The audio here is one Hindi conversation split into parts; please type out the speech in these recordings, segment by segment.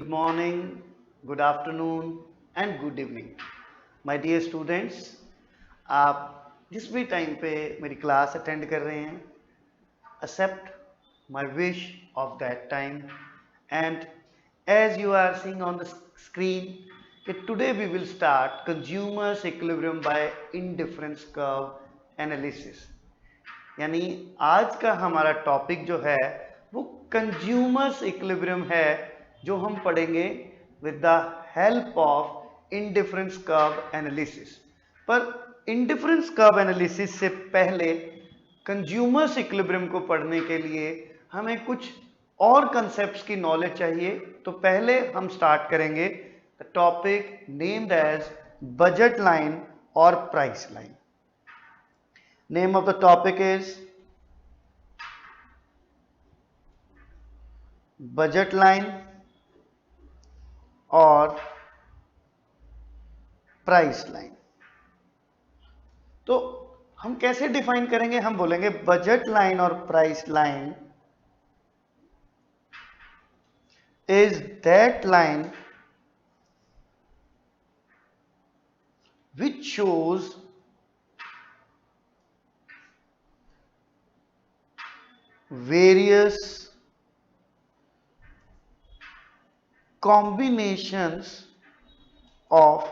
good morning, good afternoon and good evening. My dear students, आप जिस भी टाइम पे मेरी क्लास अटेंड कर रहे हैं, accept my wish of that time. And as you are seeing on the screen, that today we will start consumers equilibrium by indifference curve analysis. यानी आज का हमारा टॉपिक जो है वो कंज्यूमर्स इक्विलिब्रियम है, जो हम पढ़ेंगे with the help of indifference curve analysis. पर इंडिफरेंस कर्व एनालिसिस से पहले कंज्यूमर्स इक्विलिब्रियम को पढ़ने के लिए हमें कुछ और कंसेप्ट्स की नॉलेज चाहिए। तो पहले हम स्टार्ट करेंगे the topic named as budget line और price line. Name of the topic is budget line और प्राइस लाइन। तो हम कैसे डिफाइन करेंगे? हम बोलेंगे बजट लाइन और price line is that line which shows various combinations of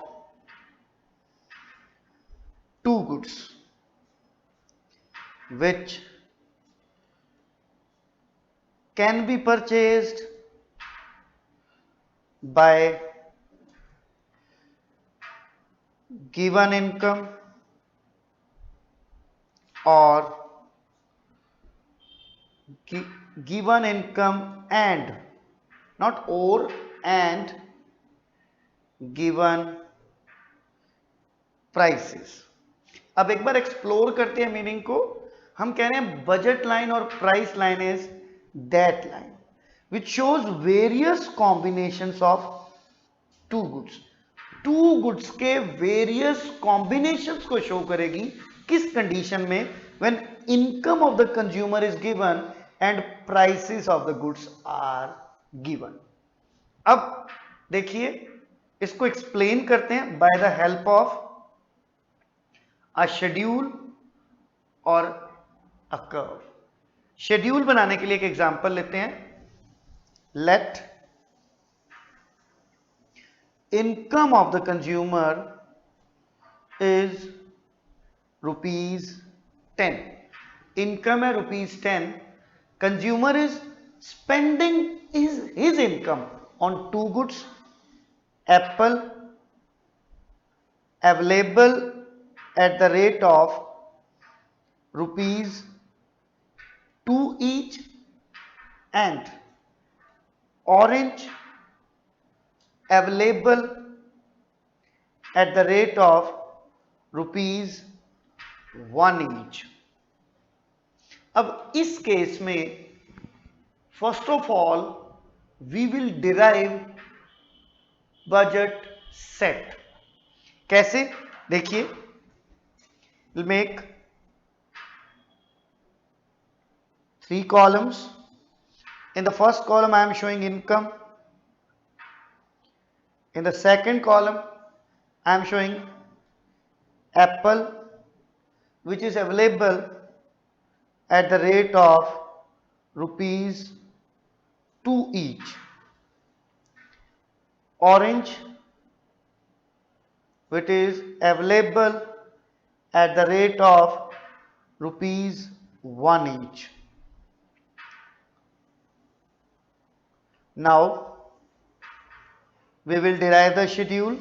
two goods which can be purchased by given income or given income and not or and given prices। अब एक बार एक्सप्लोर करते हैं मीनिंग को। हम कह रहे हैं बजट लाइन और price line is that line which shows various combinations of two goods. Two goods के वेरियस कॉम्बिनेशंस को शो करेगी। किस कंडीशन में? When income of the consumer is given and prices of the goods are given. अब देखिए, इसको एक्सप्लेन करते हैं by the help of a schedule और अ कर्व। शेड्यूल बनाने के लिए एक एग्जांपल लेते हैं। Let income of the consumer is ₹10। income है ₹10। consumer is spending his income on two goods, apple available at the rate of ₹2 each and orange available at the rate of ₹1 each। अब इस केस में first of all we will derive budget set. कैसे? देखिए, we'll make 3 columns. In the first column I am showing income. In the second column I am showing apple which is available at the rate of ₹2 each, orange which is available at the rate of ₹1 each. Now we will derive the schedule.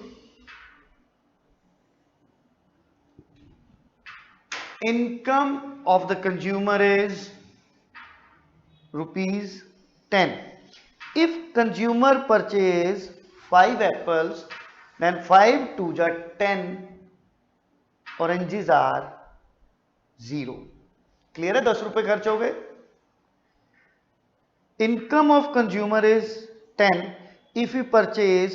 Income of the consumer is ₹10. If consumer purchase 5 apples, then 5 2s are 10, oranges are 0। Clear है? 10 रुपए खर्च हो गए। Income of consumer is 10। If you purchase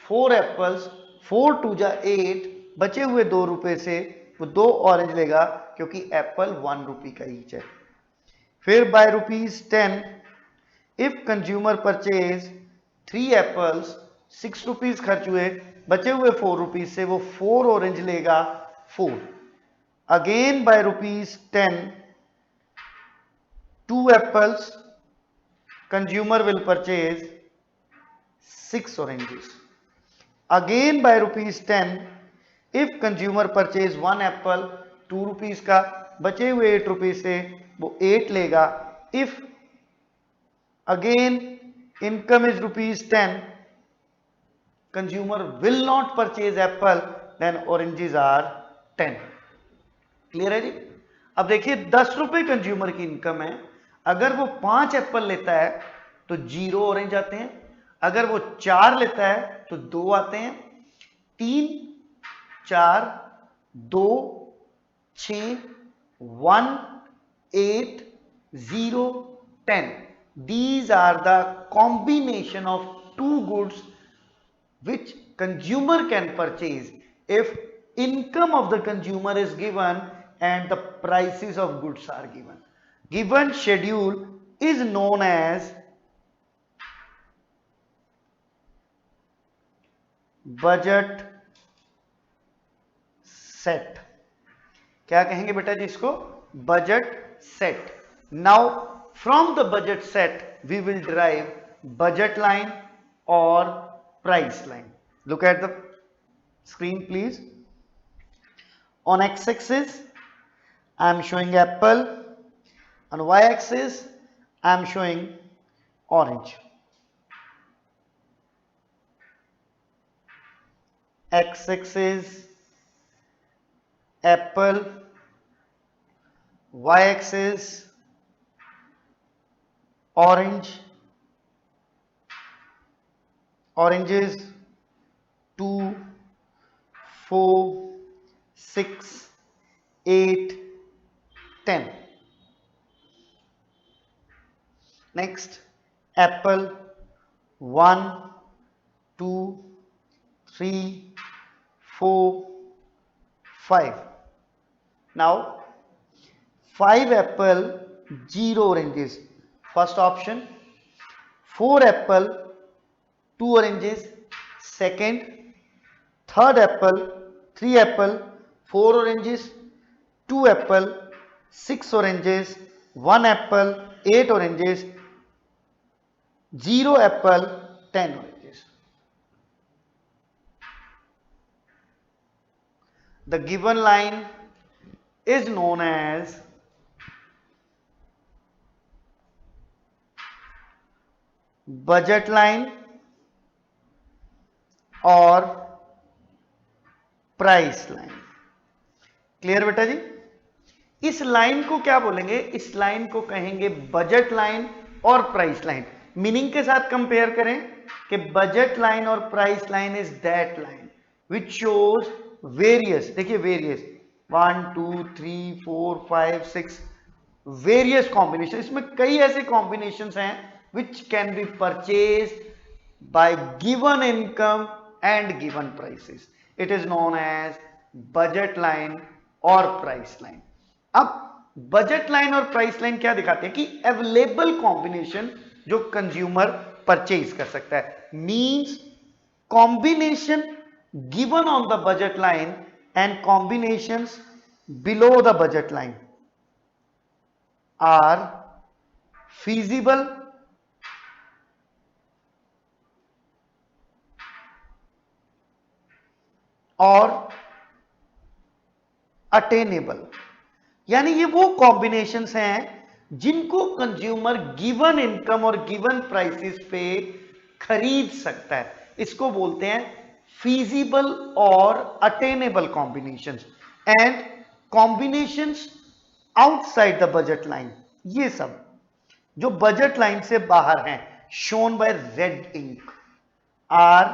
4 apples, 4 2s are 8, बचे हुए 2 रुपए से वो 2 ऑरेंज लेगा क्योंकि एप्पल 1 रुपये का ईच है। फिर by ₹10, if consumer purchase 3 apples 6 rupees खर्च हुए, बचे हुए 4 रुपीज से वो 4 ऑरेंज लेगा 4। Again by ₹10 2 apples consumer will purchase 6 oranges. Again by ₹10 if consumer purchase 1 apple 2 rupees का, बचे हुए 8 रुपीज से वो 8 लेगा। if again income is ₹10 consumer will not purchase apple then oranges are 10। Clear है जी। अब देखिए 10 रुपए कंज्यूमर की इनकम है, अगर वो 5 एप्पल लेता है तो 0 ऑरेंज आते हैं, अगर वो 4 लेता है तो 2 आते हैं। 3 4 2 6 1 8 0 10 these are the combination of two goods which consumer can purchase if income of the consumer is given and the prices of goods are given. Given schedule is known as budget set। क्या कहेंगे बेटा जी इसको? Budget set. Now from the budget set we will derive budget line और price line. Look at the screen please. On x-axis I am showing apple, on y-axis I am showing orange. X-axis apple, y-axis orange, oranges 2 4 6 8 10। next apple 1 2 3 4 5। now 5 apple 0 oranges, first option। 4 apple 2 oranges, second। third apple 3 apple 4 oranges, 2 apple 6 oranges, 1 apple 8 oranges, 0 apple 10 oranges। The given line is known as budget line और प्राइस लाइन। क्लियर बेटा जी। इस लाइन को क्या बोलेंगे? इस लाइन को कहेंगे बजट लाइन और प्राइस लाइन। मीनिंग के साथ कंपेयर करें कि बजट लाइन और price line is that line which shows various, देखिए वेरियस 1 2 3 4 5 6 वेरियस कॉम्बिनेशन। इसमें कई ऐसे कॉम्बिनेशन हैं which can be purchase by given income and given prices. It is known as budget line और प्राइस लाइन। अब बजट लाइन और प्राइस लाइन क्या दिखाते हैं कि अवेलेबल कॉम्बिनेशन जो कंज्यूमर परचेज कर सकता है, means combination given on the budget line and combinations below the budget line are feasible और अटेनेबल। यानी ये वो कॉम्बिनेशंस हैं जिनको कंज्यूमर गिवन इनकम और गिवन प्राइसेस पे खरीद सकता है। इसको बोलते हैं फीजिबल और attainable combinations and combinations outside the budget line. ये सब जो बजट लाइन से बाहर हैं, shown by red ink, are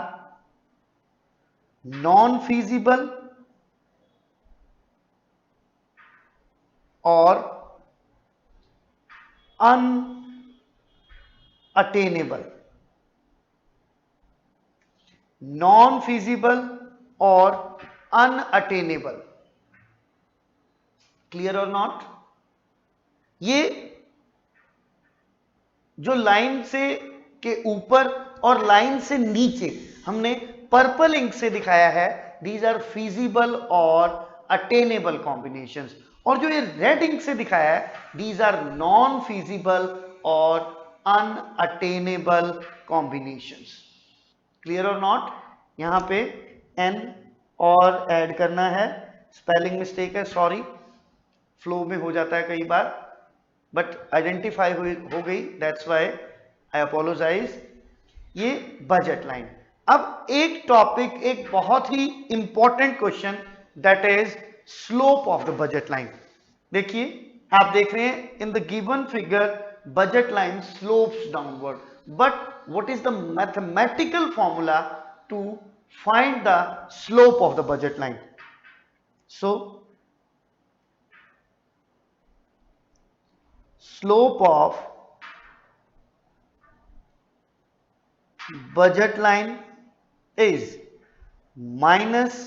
non feasible और अनअटेनेबल। नॉन फीजिबल और अनअटेनेबल। क्लियर और नॉट? ये जो लाइन से के ऊपर और लाइन से नीचे हमने पर्पल इंक से दिखाया है दीज आर फीजिबल और अटेनेबल कॉम्बिनेशंस, और जो ये रेड इंक से दिखाया है दीज आर नॉन फीजिबल और अनअटेनेबल कॉम्बिनेशंस। क्लियर और नॉट? यहां पे एन और ऐड करना है, स्पेलिंग मिस्टेक है, सॉरी, फ्लो में हो जाता है कई बार, बट आइडेंटिफाई हो गई, दैट्स वाई आई अपोलोजाइज। ये बजट लाइन। अब एक टॉपिक, एक बहुत ही important question, that is slope of the budget line. देखिए, आप देख रहे हैं in the given figure budget line slopes downward, but what is the mathematical formula to find the slope of the budget line? So slope of budget line is minus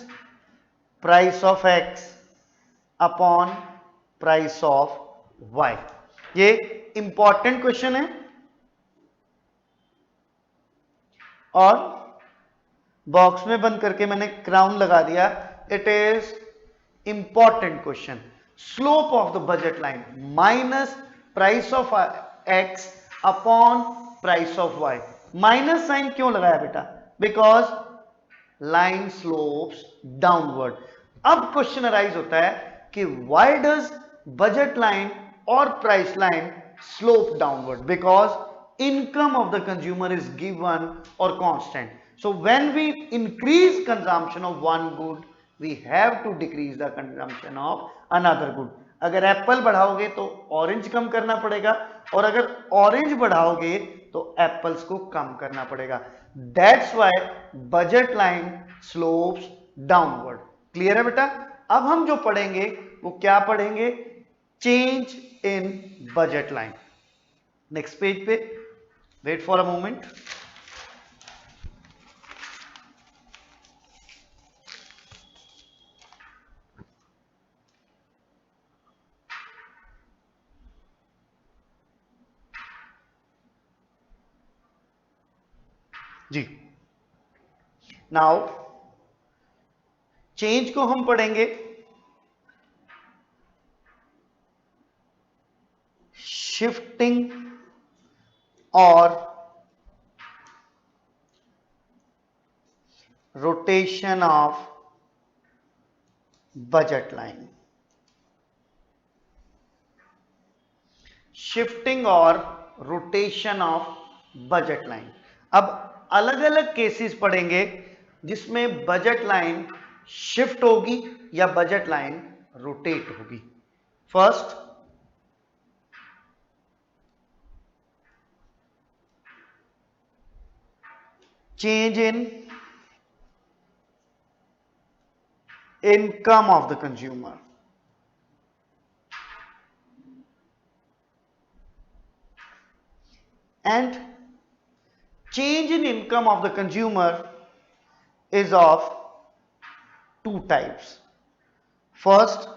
price of x upon price of y। ये इंपॉर्टेंट क्वेश्चन है और बॉक्स में बंद करके मैंने क्राउन लगा दिया। It is important question. Slope of the budget line minus price of X upon price of Y. Minus sign क्यों लगाया बेटा? Because line slopes downward. अब क्वेश्चन अराइज होता है कि व्हाई डज बजट लाइन और price line slope downward? Because income of the consumer is given or constant. So when we increase consumption of one good, we have to decrease the consumption of another good. अगर एप्पल बढ़ाओगे तो ऑरेंज कम करना पड़ेगा, और अगर ऑरेंज बढ़ाओगे तो एप्पल्स को कम करना पड़ेगा। That's why budget line slopes downward. Clear है बेटा? अब हम जो पढ़ेंगे वो क्या पढ़ेंगे? Change in budget line. Next page पे, वेट फॉर अ मोमेंट। जी, नाउ चेंज को हम पढ़ेंगे शिफ्टिंग और rotation of budget line. Shifting और रोटेशन ऑफ बजट लाइन। अब अलग अलग केसेस पढ़ेंगे जिसमें बजट लाइन शिफ्ट होगी या बजट लाइन रोटेट होगी। First, change in income of the consumer। And change in income of the consumer is of two types. First,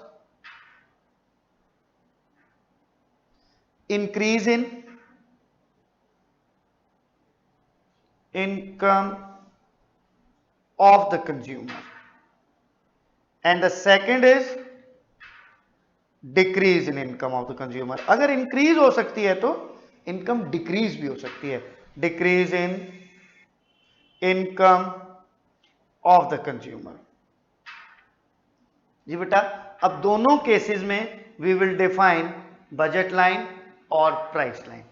increase in income of the consumer, and the second is decrease in income of the consumer. अगर इंक्रीज हो सकती है तो इनकम डिक्रीज भी हो सकती है। Decrease in income of the consumer. जी बेटा, अब दोनों केसेस में we will define budget line और price line.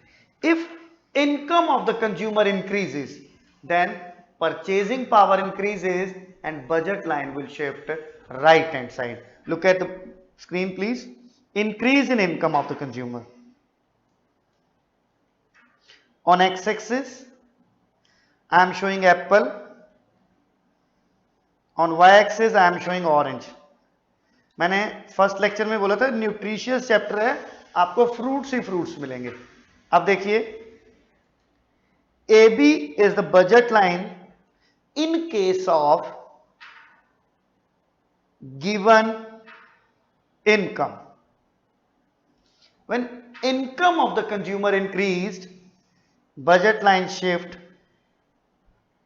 If income of the consumer increases, then purchasing power increases and budget line will shift right hand side. Look at the screen please. Increase in income of the consumer. On x-axis I am showing apple, on y-axis I am showing orange. मैंने फर्स्ट लेक्चर में बोला था न्यूट्रिशियस चैप्टर है, आपको फ्रूट्स ही फ्रूट्स मिलेंगे। अब देखिए, AB is the budget line in case of given income. When income of the consumer increased, budget line shift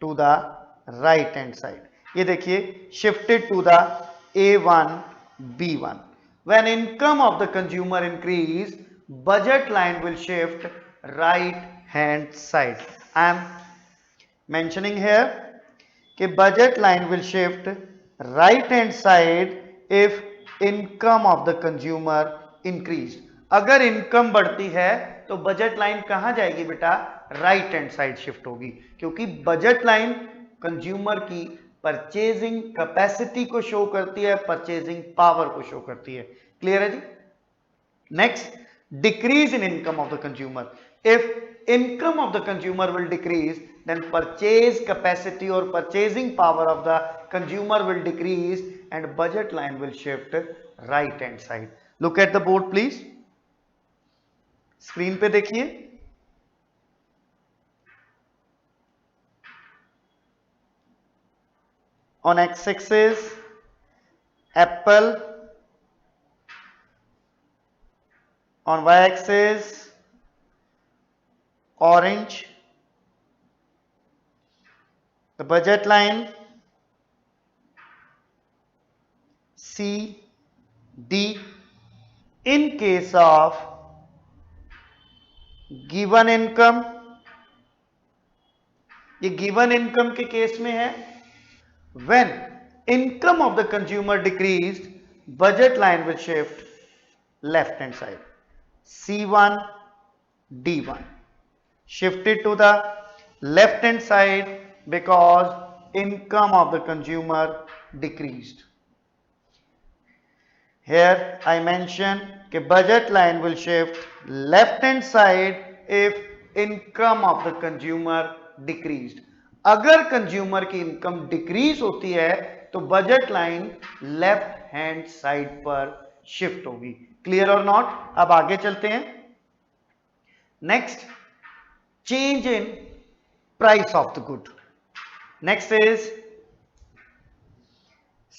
to the right hand side. ये देखिए shifted to the A1 B1। When income of the consumer increase budget line will shift right hand side. I am mentioning here कि budget line will shift right hand side if income of the consumer increase. अगर इनकम बढ़ती है तो बजट लाइन कहां जाएगी बेटा? राइट हैंड साइड शिफ्ट होगी, क्योंकि बजट लाइन कंज्यूमर की परचेजिंग कैपेसिटी को शो करती है, परचेजिंग पावर को शो करती है। क्लियर है जी? Next, decrease in income of the consumer. If income of the consumer will decrease, then purchase capacity or purchasing power of the consumer will decrease and budget line will shift right hand side. Look at the board please. Screen पे देखिए। On x-axis apple, on y-axis orange, the budget line C, D. In case of given income, ये given income के केस में है। When income of the consumer decreased, budget line will shift left hand side. C1, D1 shifted to the left hand side because income of the consumer decreased. Here I mention कि budget line will shift left hand side if income of the consumer decreased. अगर कंज्यूमर की इनकम डिक्रीज होती है तो budget line left hand side पर शिफ्ट होगी। क्लियर और नॉट? अब आगे चलते हैं। Next, change in price of the good. Next is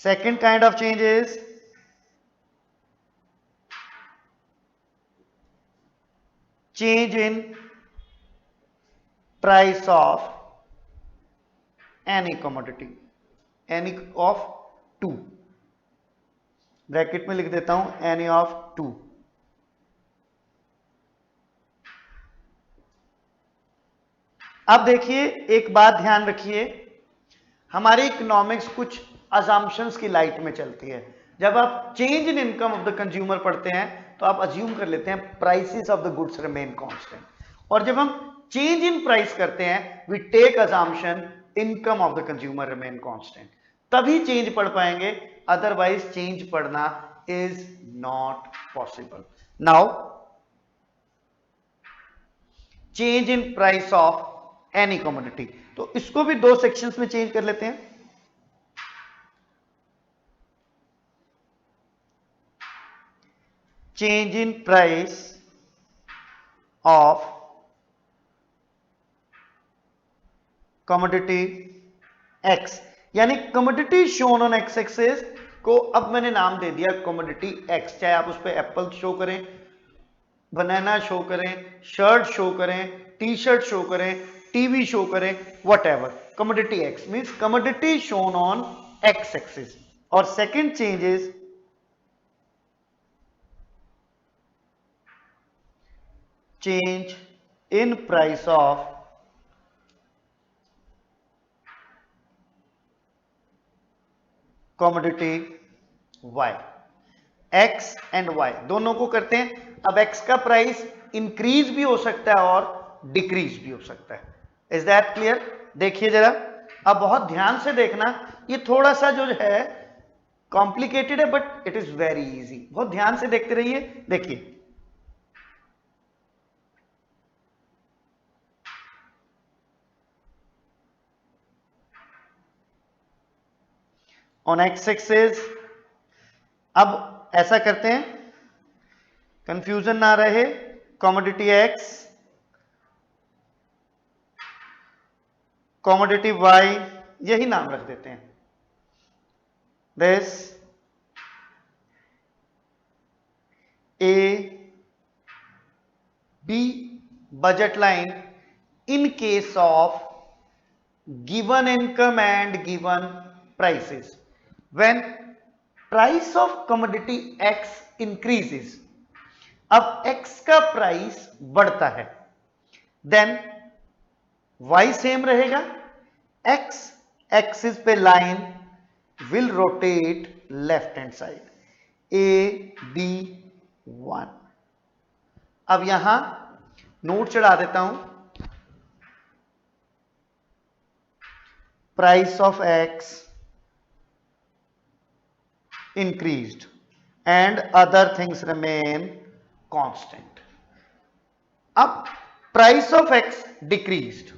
second kind of change is change in price of any commodity, any of two, bracket में लिख देता हूं any of two। अब देखिए एक बात ध्यान रखिए, हमारी इकोनॉमिक्स कुछ अजम्पशंस की लाइट में चलती है। जब आप change in income of the consumer पढ़ते हैं तो आप अज्यूम कर लेते हैं prices of the goods remain constant, और जब हम चेंज इन प्राइस करते हैं we take assumption income of the consumer remain constant, तभी चेंज पढ़ पाएंगे, अदरवाइज चेंज पढ़ना is not possible. Now change in price of any commodity, तो इसको भी दो सेक्शंस में चेंज कर लेते हैं। Change in price of commodity X, यानी commodity shown on X axis को अब मैंने नाम दे दिया कमोडिटी एक्स। चाहे आप उस पर एप्पल शो करें, बनाना शो करें, शर्ट शो करें, टी शर्ट शो करें, टीवी शो करें, whatever, commodity X means commodity shown on X axis. और second change is change in price of commodity y, x and y दोनों को करते हैं। अब x का प्राइस इंक्रीज भी हो सकता है और डिक्रीज भी हो सकता है। Is that clear? देखिए जरा, अब बहुत ध्यान से देखना, ये थोड़ा सा जो है कॉम्प्लिकेटेड है but it is very easy. बहुत ध्यान से देखते रहिए। देखिए ऑन एक्स एक्सिस, अब ऐसा करते हैं कंफ्यूजन ना रहे, कमोडिटी एक्स, कमोडिटी वाई, यही नाम रख देते हैं। This A B budget line in case of given income and given prices. When price of commodity X increases, अब X का प्राइस बढ़ता है, देन Y सेम रहेगा, X एक्सिस पे line will rotate left hand side, AB1। अब यहां नोट चढ़ा देता हूं, price of X increased and other things remain constant. अब price of X decreased,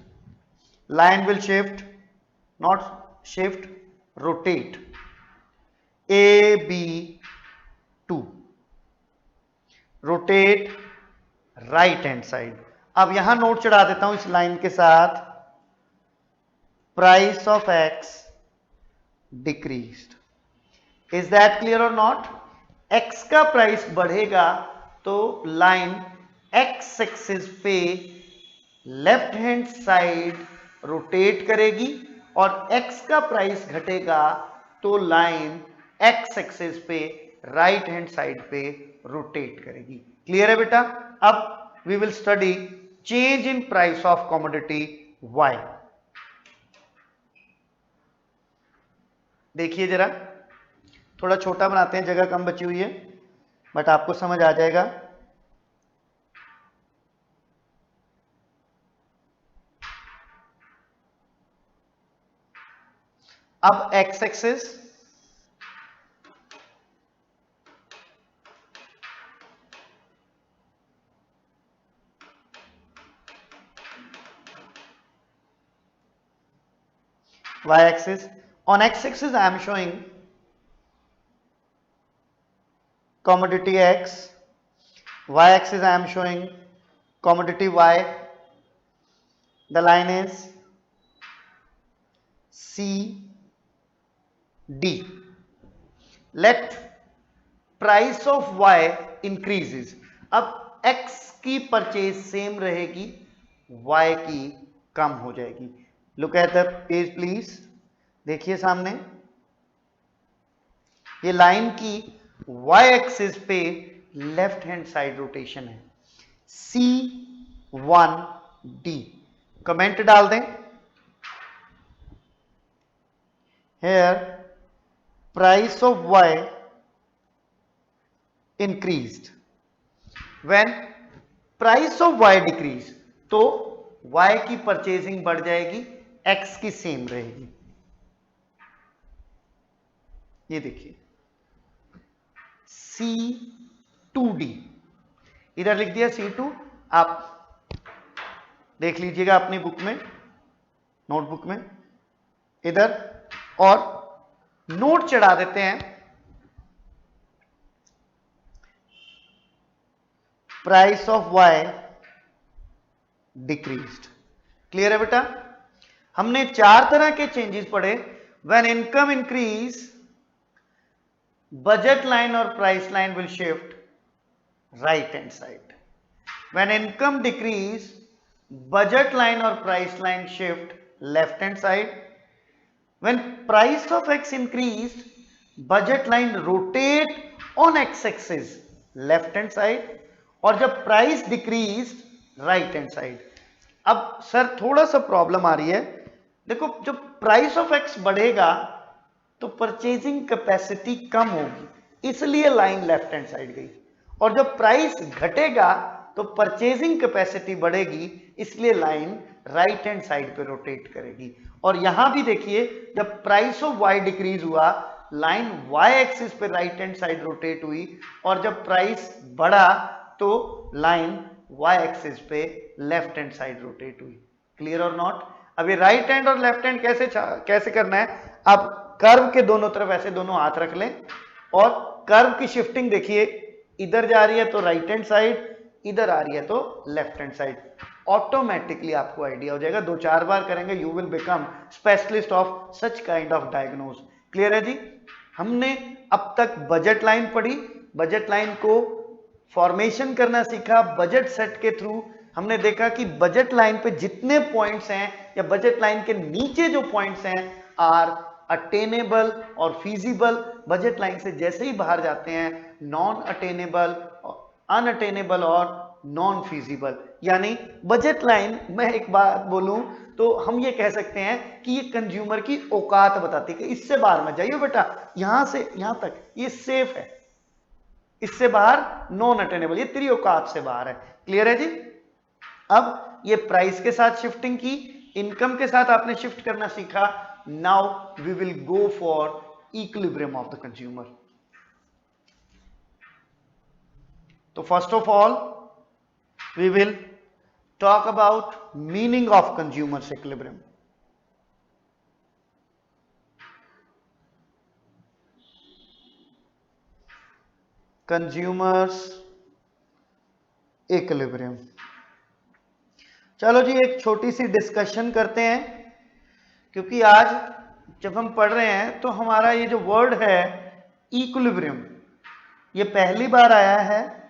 line will shift, not shift, rotate, AB2, rotate right hand side। अब यहां नोट चढ़ा देता हूं इस लाइन के साथ, price of X decreased। Is that clear और नॉट? एक्स का प्राइस बढ़ेगा तो लाइन एक्स एक्सिस पे लेफ्ट हैंड साइड रोटेट करेगी, और एक्स का प्राइस घटेगा तो लाइन एक्स एक्सिस पे राइट हैंड साइड पे रोटेट करेगी। क्लियर है बेटा? अब we will study change in price of commodity Y. देखिए जरा, थोड़ा छोटा बनाते हैं, जगह कम बची हुई है, बट आपको समझ आ जाएगा। अब X axis, Y axis, on X axis I am showing commodity X, y axis I am showing commodity Y, the line is CD, let price of Y increases। अब X की परचेज सेम रहेगी, Y की कम हो जाएगी। Look at the page please, देखिए सामने ये लाइन की y एक्सिस पे लेफ्ट हैंड साइड रोटेशन है, C1D। कमेंट डाल दें, here price of y increased, when price of y decrease तो y की परचेजिंग बढ़ जाएगी, x की सेम रहेगी। ये देखिए C2D, इधर लिख दिया C2, आप देख लीजिएगा अपनी बुक में, नोटबुक में इधर, और नोट चढ़ा देते हैं price of Y decreased. Clear है बेटा? हमने 4 तरह के चेंजेस पढ़े। When income increase, budget line or price line will shift right hand side. When income decrease, budget line or price line shift left hand side. When price of X increased, budget line rotate on X axis left hand side, और जब price decreased right hand side। अब सर थोड़ा सा प्रॉब्लम आ रही है, देखो जब price of X बढ़ेगा तो परचेजिंग कैपेसिटी कम होगी, इसलिए लाइन लेफ्ट हैंड साइड गई, और जब प्राइस घटेगा तो परचेजिंग कैपेसिटी बढ़ेगी, इसलिए लाइन राइट हैंड साइड पे रोटेट करेगी। और यहां भी देखिए, जब प्राइस ऑफ वाई डिक्रीज हुआ, लाइन वाई एक्सिस पे राइट हैंड साइड रोटेट हुई, और जब प्राइस बढ़ा तो लाइन वाई एक्सिस पे लेफ्ट हैंड साइड रोटेट हुई। क्लियर और नॉट? अभी राइट हैंड और लेफ्ट हैंड कैसे करना है, आप कर्व के दोनों तरफ ऐसे दोनों हाथ रख लें, और कर्व की शिफ्टिंग देखिए, इधर जा रही है तो राइट हैंड साइड, इधर आ रही है तो लेफ्ट हैंड साइड। ऑटोमेटिकली आपको आइडिया हो जाएगा, 2-4 बार करेंगे, you will become specialist of such kind of diagnose. Clear है जी? हमने अब तक बजट लाइन पढ़ी, बजट लाइन को फॉर्मेशन करना सीखा, बजट सेट के थ्रू हमने देखा कि बजट लाइन पे जितने पॉइंट्स हैं या बजट लाइन के नीचे जो पॉइंट्स हैं आर अटेनेबल और फीजिबल, बजट लाइन से जैसे ही बाहर जाते हैं नॉन अटेनेबल, अनअटेनेबल और नॉन फीजिबल। यानी बजट लाइन, मैं एक बात बोलूं तो हम ये कह सकते हैं कि ये कंज्यूमर की औकात बताती है कि इससे बाहर मत जाइए बेटा, यहां से यहां तक ये सेफ है, इससे बाहर नॉन अटेनेबल, ये तेरी औकात से बाहर है। क्लियर है जी? अब ये प्राइस के साथ शिफ्टिंग की, इनकम के साथ आपने शिफ्ट करना सीखा। Now we will go for equilibrium of the consumer. तो first of all we will talk about meaning of consumer's equilibrium. Consumer's equilibrium. चलो जी एक छोटी सी डिस्कशन करते हैं, क्योंकि आज जब हम पढ़ रहे हैं तो हमारा ये जो वर्ड है इक्विलिब्रियम, ये पहली बार आया है।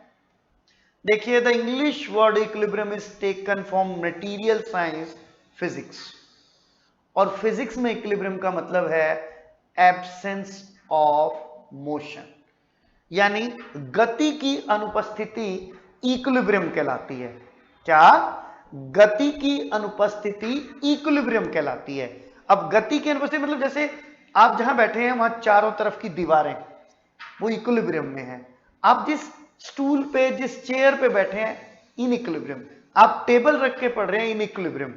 देखिए, the English word equilibrium is taken from material science physics, और फिजिक्स में इक्विलिब्रियम का मतलब है एब्सेंस ऑफ मोशन, यानी गति की अनुपस्थिति इक्विलिब्रियम कहलाती है। क्या? गति की अनुपस्थिति इक्विलिब्रियम कहलाती है। अब गति की अनुपस्थिति मतलब जैसे आप जहां बैठे हैं वहां चारों तरफ की दीवारें वो इक्विलिब्रियम में है, आप जिस स्टूल पे जिस चेयर पे बैठे हैं इन इक्विलिब्रियम, आप टेबल रख के पढ़ रहे हैं इन इक्विलिब्रियम,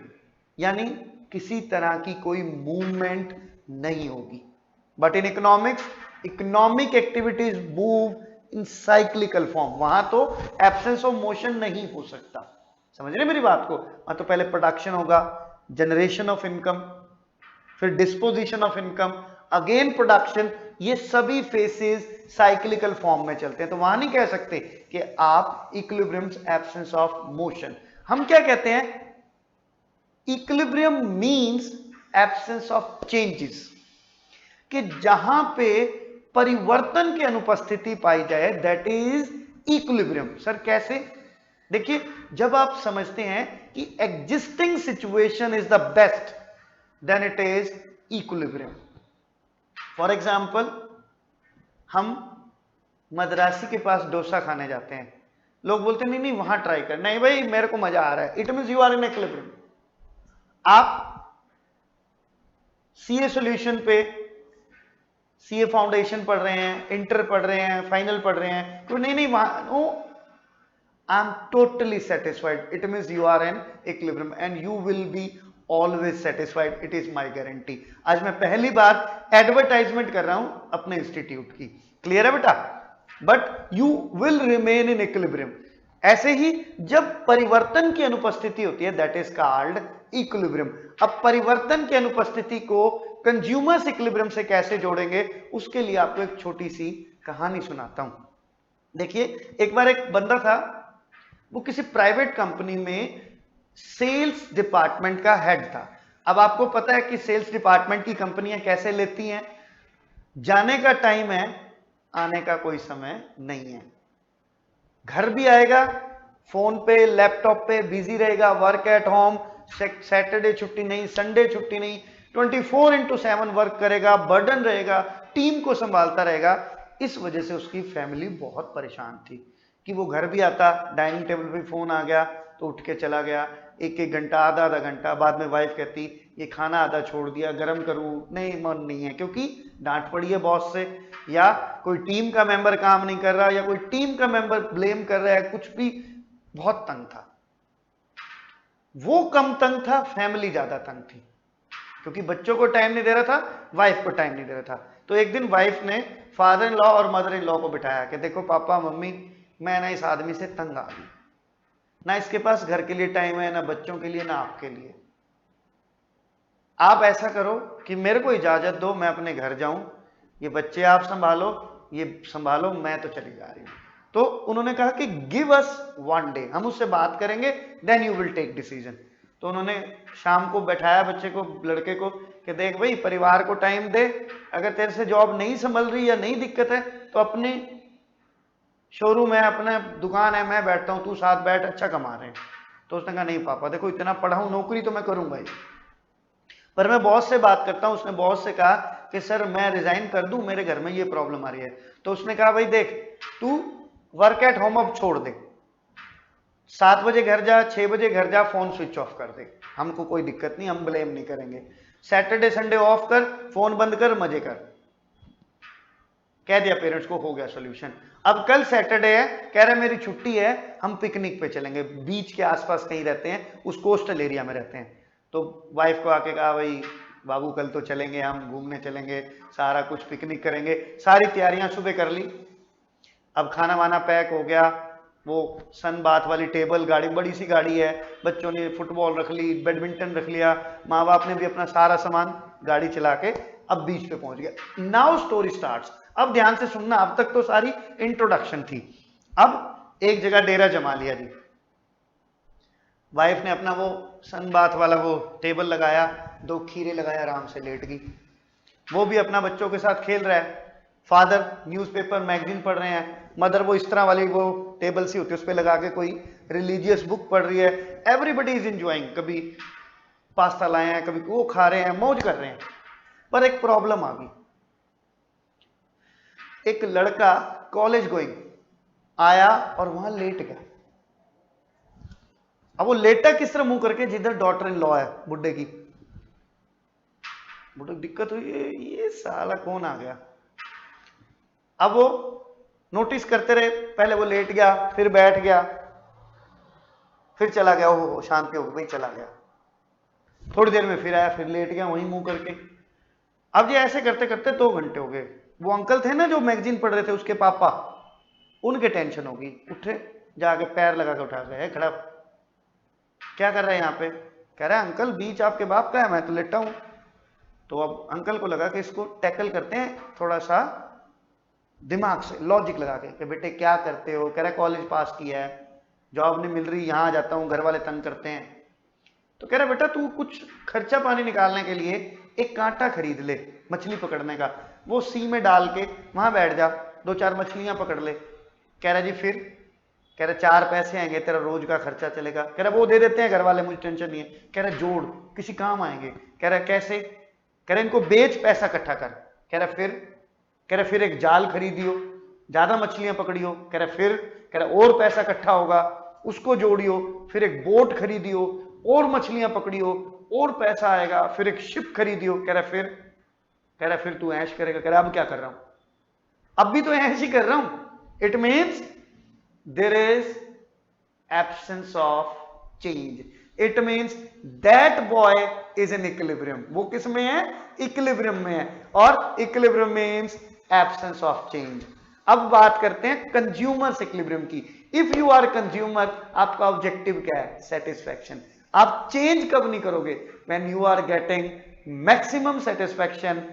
यानी किसी तरह की कोई मूवमेंट नहीं होगी। But in economics, economic activities move in cyclical form, वहां तो एब्सेंस ऑफ मोशन नहीं हो सकता। समझ रहे मेरी बात को? वहां तो पहले प्रोडक्शन होगा, जनरेशन ऑफ इनकम, फिर disposition of income, again production, ये सभी फेसेस साइक्लिकल फॉर्म में चलते हैं। तो वहां नहीं कह सकते कि आप इक्विलिब्रियम एब्सेंस ऑफ मोशन। हम क्या कहते हैं? Equilibrium means absence of changes, कि जहां पे परिवर्तन की अनुपस्थिति पाई जाए, दैट इज इक्विलिब्रियम। सर कैसे? देखिए, जब आप समझते हैं कि existing situation is the best, then it is equilibrium. For example, हम मद्रासी के पास डोसा खाने जाते हैं, लोग बोलते हैं नहीं नहीं वहां ट्राई कर, नहीं भाई मेरे को मजा आ रहा है, it means you are in equilibrium. आप सीए सॉल्यूशन पे, सीए फाउंडेशन पढ़ रहे हैं, इंटर पढ़ रहे हैं, फाइनल पढ़ रहे हैं, तो नहीं नहीं वहां no, I am totally satisfied, it means you are in equilibrium and you will be always satisfied, it is my guarantee. आज मैं पहली बार एडवर्टाइजमेंट कर रहा हूं अपने इंस्टीट्यूट की। क्लियर है बेटा? But you will remain in equilibrium. ऐसे ही जब परिवर्तन की अनुपस्थिति होती है, दैट इज कॉल्ड इक्विलिब्रियम। अब परिवर्तन की अनुपस्थिति को कंज्यूमर्स इक्विलिब्रियम से कैसे जोड़ेंगे, उसके लिए आपको एक छोटी सी कहानी सुनाता हूं। देखिए, एक बार एक बंदा था, वो किसी प्राइवेट कंपनी में सेल्स डिपार्टमेंट का हेड था। अब आपको पता है कि सेल्स डिपार्टमेंट की कंपनियां कैसे लेती हैं, जाने का टाइम है, आने का कोई समय नहीं है, घर भी आएगा, फोन पे लैपटॉप पे बिजी रहेगा, वर्क एट होम, सैटरडे छुट्टी नहीं, संडे छुट्टी नहीं, 24/7 वर्क करेगा, बर्डन रहेगा, टीम को संभालता रहेगा। इस वजह से उसकी फैमिली बहुत परेशान थी कि वो घर भी आता, डाइनिंग टेबल पे फोन आ गया तो उठ के चला गया, एक एक घंटा, आधा आधा घंटा, बाद में वाइफ कहती ये खाना आधा छोड़ दिया, गर्म करूं, नहीं मन नहीं है, क्योंकि डांट पड़ी है बॉस से, या कोई टीम का मेंबर काम नहीं कर रहा, या कोई टीम का मेंबर ब्लेम कर रहा है, कुछ भी। बहुत तंग था वो, कम तंग था, फैमिली ज्यादा तंग थी, क्योंकि बच्चों को टाइम नहीं दे रहा था, वाइफ को टाइम नहीं दे रहा था। तो एक दिन वाइफ ने फादर इन लॉ और मदर इन लॉ को बिठाया कि देखो पापा मम्मी, मैं ना इस आदमी से तंग आ गई, ना इसके पास घर के लिए टाइम है, ना बच्चों के लिए, ना आपके लिए। आप ऐसा करो कि मेरे को इजाजत दो, मैं अपने घर जाऊं, ये बच्चे आप संभालो, ये संभालो, मैं तो चली जा रही हूं। तो उन्होंने कहा कि गिव अस 1 डे, हम उससे बात करेंगे, then you will take decision. तो उन्होंने शाम को बैठाया बच्चे को, लड़के को, कि देख भाई परिवार को टाइम दे, अगर तेरे से जॉब नहीं संभल रही या नहीं दिक्कत है तो अपने शोरूम है, अपना दुकान है, मैं बैठता हूं, तू साथ बैठ, अच्छा कमा रहे हैं। तो उसने कहा नहीं पापा देखो इतना पढ़ा हूं, नौकरी तो मैं करूंगा ही, पर मैं बॉस से बात करता हूं। उसने बॉस से कहा कि सर मैं रिजाइन कर दूं, मेरे घर में ये प्रॉब्लम आ रही है। तो उसने कहा भाई देख तू वर्क एट होम अब छोड़ दे, 7 बजे घर जा, 6 बजे घर जा, फोन स्विच ऑफ कर दे, हमको कोई दिक्कत नहीं, हम ब्लेम नहीं करेंगे। सैटरडे संडे ऑफ कर, फोन बंद कर, मजे कर। कह दिया पेरेंट्स को, हो गया सोल्यूशन। अब कल सैटरडे है, कह रहे मेरी छुट्टी है, हम पिकनिक पे चलेंगे, बीच के आसपास कहीं रहते हैं, उस कोस्टल एरिया में रहते हैं। तो वाइफ को आके कहा भाई बाबू कल तो चलेंगे, हम घूमने चलेंगे, सारा कुछ पिकनिक करेंगे, सारी तैयारियां सुबह कर ली। अब खाना वाना पैक हो गया, वो सन बाथ वाली टेबल, गाड़ी बड़ी सी गाड़ी है, बच्चों ने फुटबॉल रख ली, बैडमिंटन रख लिया, माँ बाप ने भी अपना सारा सामान गाड़ी चला के अब बीच पे पहुंच गया। Now story starts. अब ध्यान से सुनना, अब तक तो सारी इंट्रोडक्शन थी। अब एक जगह डेरा जमा लिया जी, वाइफ ने अपना वो सन बाथ वाला वो टेबल लगाया, 2 खीरे लगाया, आराम से लेट गई। वो भी अपना बच्चों के साथ खेल रहा है। फादर न्यूज़पेपर मैगजीन पढ़ रहे हैं, मदर वो इस तरह वाली वो टेबल सी होती है उस पर लगा के कोई रिलीजियस बुक पढ़ रही है। एवरीबडी इज एंजॉइंग, कभी पास्ता लाए हैं, कभी वो खा रहे हैं, मौज कर रहे हैं। पर एक प्रॉब्लम आ गई, एक लड़का कॉलेज गोइंग आया और वहां लेट गया। अब वो लेटा किस तरह मुंह करके, जिधर डॉटर इन लॉ है बुड्ढे की, बुड्ढे दिक्कत हुई, ये साला कौन आ गया। अब वो नोटिस करते रहे, पहले वो लेट गया, फिर बैठ गया, फिर चला गया, ओहो शांति हो गई, चला गया। थोड़ी देर में फिर आया, फिर लेट गया वहीं मुंह करके। अब ये ऐसे करते करते 2 घंटे हो गए। वो अंकल थे ना जो मैगजीन पढ़ रहे थे, उसके पापा, उनके टेंशन होगी, उठे, जाके पैर लगा के उठा गए, खड़ा क्या कर रहा है यहाँ पे। कह रहा है अंकल बीच आपके बाप का है, मैं तो लेटा हूं। तो अब अंकल को लगा कि इसको टैकल करते हैं थोड़ा सा दिमाग से, लॉजिक लगा के, कि बेटे क्या करते हो। कह रहा है कॉलेज पास किया है, जॉब नहीं मिल रही, यहां आ जाता हूं, घर वाले तंग करते हैं। तो कह रहा बेटा तू कुछ खर्चा पानी निकालने के लिए एक कांटा खरीद ले मछली पकड़ने का, वो सी में डाल के वहां बैठ जा, 2-4 मछलियां पकड़ ले। कह रहा जी फिर, कह रहा 4 पैसे आएंगे, तेरा रोज का खर्चा चलेगा। कह रहा वो दे देते हैं घर वाले, मुझे टेंशन नहीं है। कह रहा जोड़, किसी काम आएंगे। कह रहा कैसे। कह रहा इनको बेच, पैसा इकट्ठा कर। कह रहा फिर, कह रहा फिर एक जाल खरीदियो, ज्यादा मछलियां पकड़ियो। कह रहा फिर, कह रहा और पैसा इकट्ठा होगा, उसको जोड़ियो, फिर एक बोट खरीदियो, और मछलियां पकड़ियो, और पैसा आएगा, फिर एक शिप खरीदियो। कह रहा फिर, कह रहा फिर तू ऐश करेगा। कह रहा अब क्या कर रहा हूं, अब भी तो ऐश ही कर रहा हूं। It means there is absence of change. It means that boy is in equilibrium. वो किस में है, इक्विलिब्रियम में है। और equilibrium means absence of change. अब बात करते हैं कंज्यूमर इक्विलिब्रियम की। इफ यू आर कंज्यूमर, आपका ऑब्जेक्टिव क्या है, सेटिस्फैक्शन। आप चेंज कब नहीं करोगे, when you are getting maximum satisfaction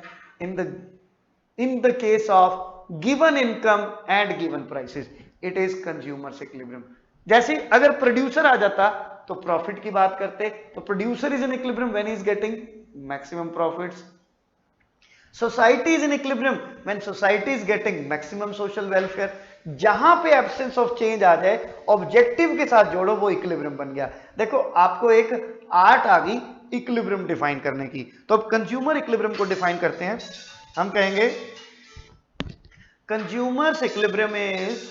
in the case of given income and given prices. It is consumer equilibrium. जैसे अगर प्रोड्यूसर आ जाता तो प्रॉफिट की बात करते, तो producer is in equilibrium when he is getting maximum profits. Society is in equilibrium when society is getting maximum social welfare. जहां पे एब्सेंस ऑफ चेंज आ जाए, ऑब्जेक्टिव के साथ जोड़ो, वो इक्विलिब्रियम बन गया। देखो आपको एक आर्ट आ गई इक्विलिब्रियम डिफाइन करने की। तो अब कंज्यूमर इक्विलिब्रियम को डिफाइन करते हैं। हम कहेंगे कंज्यूमर इक्विलिब्रियम इज